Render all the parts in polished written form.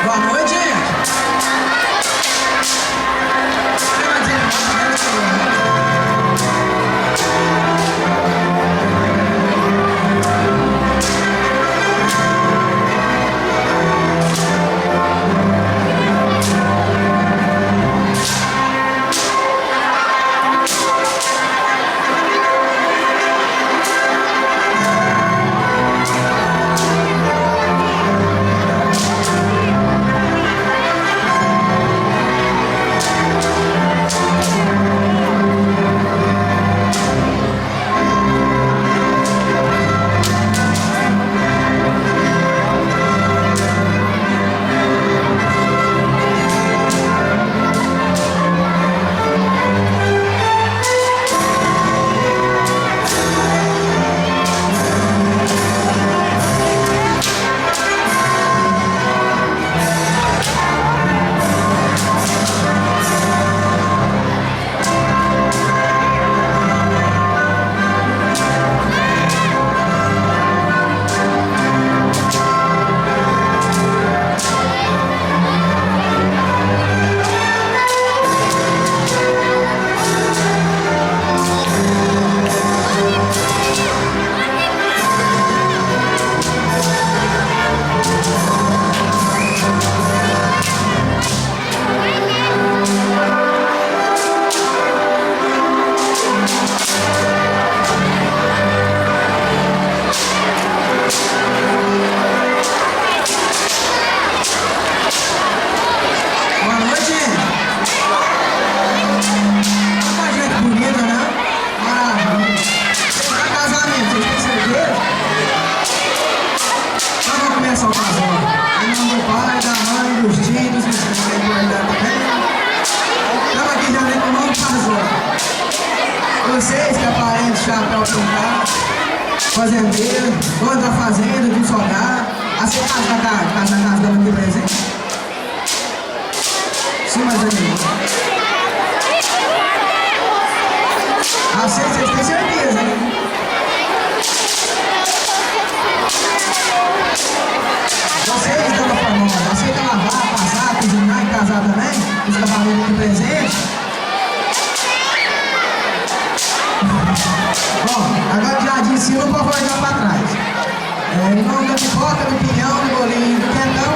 Boa noite, gente. Vocês que aparentam chapéu pintar, fazendeiro, dono da fazenda, de um soldado, aceitaram na casa dando aqui presente? Sim, mais amigo. Vocês têm certeza, hein? Vocês dão pra nós, aceita lavar, passar, cozinhar e casar também? Os cavaleiros aqui presentes? Bom, agora já disse, não pode voltar para trás. Em nome da pipoca, do pinhão, do bolinho, do quentão,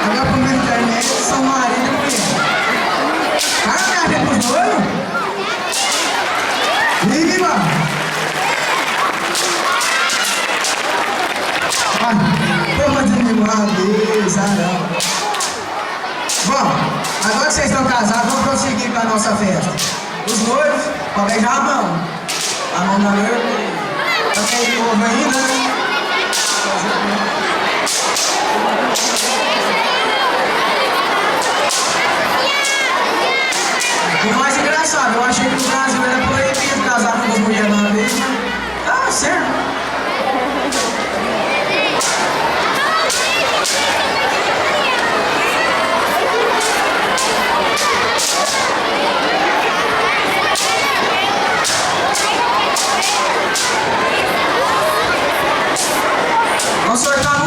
agora pro meu internet, São Maria e Mulher. Ah, minha gente, pros dois? Ligue, mano. Tô desanimado, Deus, não. Bom, agora que vocês estão casados, vamos prosseguir com a nossa festa. Os noivos, pode beijar a mão. A mão na noiva, tá sem ovo ainda, né? E o mais engraçado, eu achei que no Brasil era proibido casar com as mulheres na vez, né? Ah, certo. Vamos sortar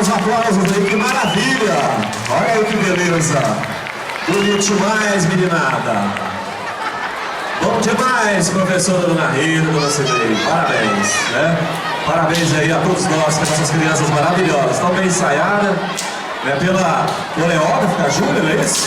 os aplausos aí, que maravilha! Olha aí que beleza! Bonito demais, meninada! Bom demais, professora Dona Rita, Dona Cidrei. Parabéns, né? Parabéns aí a todos nós, que nossas crianças maravilhosas. Estão bem ensaiadas, né? Pela coreógrafa, a Júlia, não é isso?